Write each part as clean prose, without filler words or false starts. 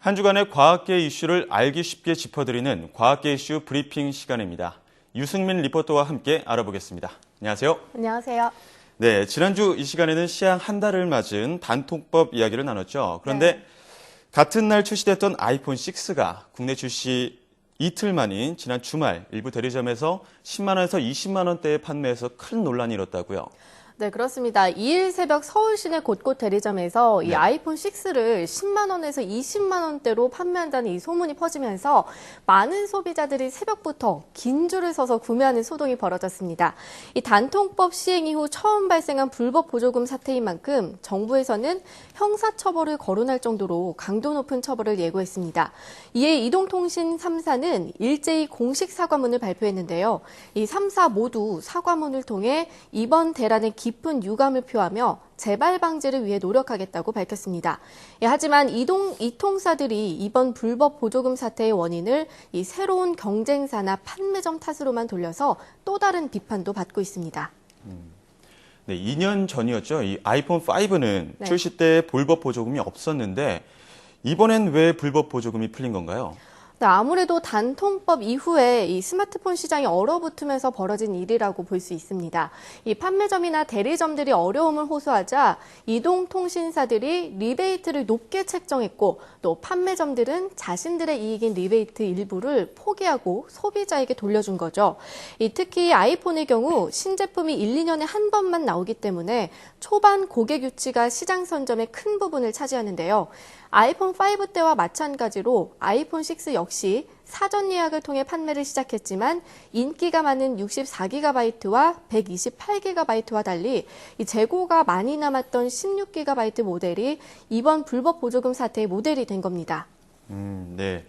한 주간의 과학계 이슈를 알기 쉽게 짚어드리는 과학계 이슈 브리핑 시간입니다. 유승민 리포터와 함께 알아보겠습니다. 안녕하세요. 안녕하세요. 네, 지난주 이 시간에는 시향 한 달을 맞은 단통법 이야기를 나눴죠. 그런데 같은 날 출시됐던 아이폰 6가 국내 출시 이틀 만인 지난 주말 일부 대리점에서 10만 원에서 20만 원대에 판매해서 큰 논란이 일었다고요. 네, 그렇습니다. 2일 새벽 서울 시내 곳곳 대리점에서 이 아이폰 6를 10만 원에서 20만 원대로 판매한다는 이 소문이 퍼지면서 많은 소비자들이 새벽부터 긴 줄을 서서 구매하는 소동이 벌어졌습니다. 이 단통법 시행 이후 처음 발생한 불법 보조금 사태인 만큼 정부에서는 형사처벌을 거론할 정도로 강도 높은 처벌을 예고했습니다. 이에 이동통신 3사는 일제히 공식 사과문을 발표했는데요. 이 3사 모두 사과문을 통해 이번 대란의 깊은 유감을 표하며 재발 방지를 위해 노력하겠다고 밝혔습니다. 하지만 이 통사들이 이번 불법 보조금 사태의 원인을 이 새로운 경쟁사나 판매점 탓으로만 돌려서 또 다른 비판도 받고 있습니다. 네, 2년 전이었죠. 이 아이폰 5는 출시 때 불법 보조금이 없었는데 이번엔 왜 불법 보조금이 풀린 건가요? 네, 아무래도 단통법 이후에 이 스마트폰 시장이 얼어붙으면서 벌어진 일이라고 볼 수 있습니다. 이 판매점이나 대리점들이 어려움을 호소하자 이동통신사들이 리베이트를 높게 책정했고 또 판매점들은 자신들의 이익인 리베이트 일부를 포기하고 소비자에게 돌려준 거죠. 특히 아이폰의 경우 신제품이 1, 2년에 한 번만 나오기 때문에 초반 고객 유치가 시장 선점의 큰 부분을 차지하는데요. 아이폰 5 때와 마찬가지로 아이폰 6 역시 사전 예약을 통해 판매를 시작했지만 인기가 많은 64GB와 128GB와 달리 이 재고가 많이 남았던 16GB 모델이 이번 불법 보조금 사태의 모델이 된 겁니다. 네.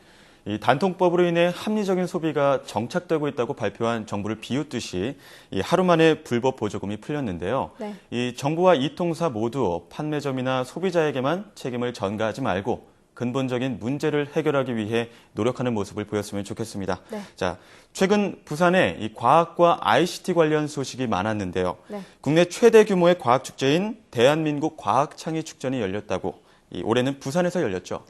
이 단통법으로 인해 합리적인 소비가 정착되고 있다고 발표한 정부를 비웃듯이 이 하루 만에 불법 보조금이 풀렸는데요. 이 정부와 이 통사 모두 판매점이나 소비자에게만 책임을 전가하지 말고 근본적인 문제를 해결하기 위해 노력하는 모습을 보였으면 좋겠습니다. 자, 최근 부산에 이 과학과 ICT 관련 소식이 많았는데요. 국내 최대 규모의 과학 축제인 대한민국 과학창의축전이 열렸다고 올해는 부산에서 열렸죠.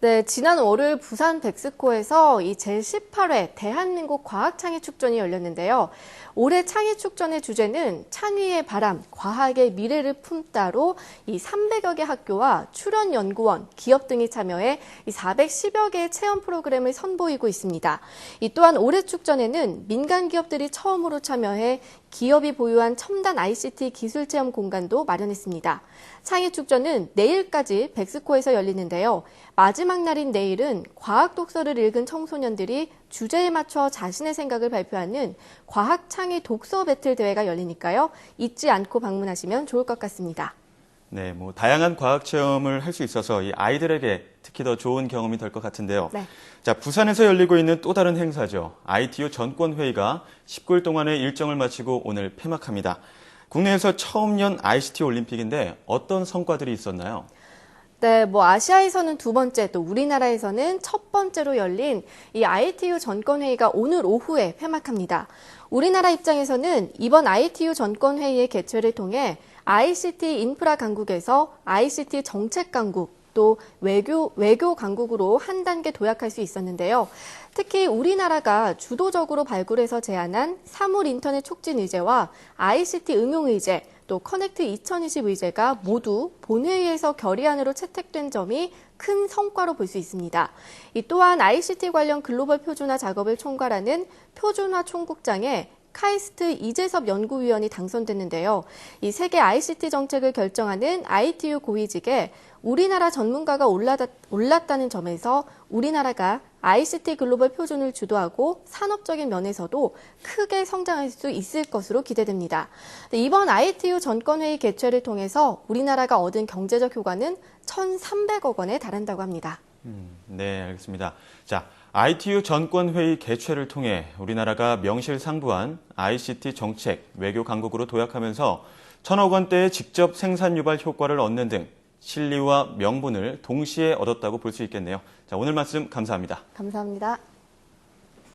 네, 지난 월요일 부산 백스코에서 이 제18회 대한민국 과학창의축전이 열렸는데요. 올해 창의축전의 주제는 창의의 바람, 과학의 미래를 품다로 이 300여 개 학교와 출연연구원, 기업 등이 참여해 이 410여 개의 체험 프로그램을 선보이고 있습니다. 또한 올해 축전에는 민간 기업들이 처음으로 참여해 기업이 보유한 첨단 ICT 기술 체험 공간도 마련했습니다. 창의축전은 내일까지 백스코에서 열리는데요. 마지막 날인 내일은 과학 독서를 읽은 청소년들이 주제에 맞춰 자신의 생각을 발표하는 과학창의 독서 배틀 대회가 열리니까요. 잊지 않고 방문하시면 좋을 것 같습니다. 네, 다양한 과학 체험을 할 수 있어서 이 아이들에게 특히 더 좋은 경험이 될 것 같은데요. 자, 부산에서 열리고 있는 또 다른 행사죠. ITU 전권회의가 19일 동안의 일정을 마치고 오늘 폐막합니다. 국내에서 처음 연 ICT 올림픽인데 어떤 성과들이 있었나요? 네, 아시아에서는 두 번째, 또 우리나라에서는 첫 번째로 열린 이 ITU 전권회의가 오늘 오후에 폐막합니다. 우리나라 입장에서는 이번 ITU 전권회의의 개최를 통해 ICT 인프라 강국에서 ICT 정책 강국, 또 외교 강국으로 한 단계 도약할 수 있었는데요. 특히 우리나라가 주도적으로 발굴해서 제안한 사물 인터넷 촉진 의제와 ICT 응용 의제, 또 커넥트 2020 의제가 모두 본회의에서 결의안으로 채택된 점이 큰 성과로 볼 수 있습니다. 또한 ICT 관련 글로벌 표준화 작업을 총괄하는 표준화 총국장에 카이스트 이재섭 연구위원이 당선됐는데요. 이 세계 ICT 정책을 결정하는 ITU 고위직에 우리나라 전문가가 올랐다는 점에서 우리나라가 ICT 글로벌 표준을 주도하고 산업적인 면에서도 크게 성장할 수 있을 것으로 기대됩니다. 이번 ITU 전권회의 개최를 통해서 우리나라가 얻은 경제적 효과는 1,300억 원에 달한다고 합니다. 네, 알겠습니다. 자, ITU 전권회의 개최를 통해 우리나라가 명실상부한 ICT 정책, 외교 강국으로 도약하면서 1,000억 원대의 직접 생산 유발 효과를 얻는 등 실리와 명분을 동시에 얻었다고 볼 수 있겠네요. 자, 오늘 말씀 감사합니다. 감사합니다.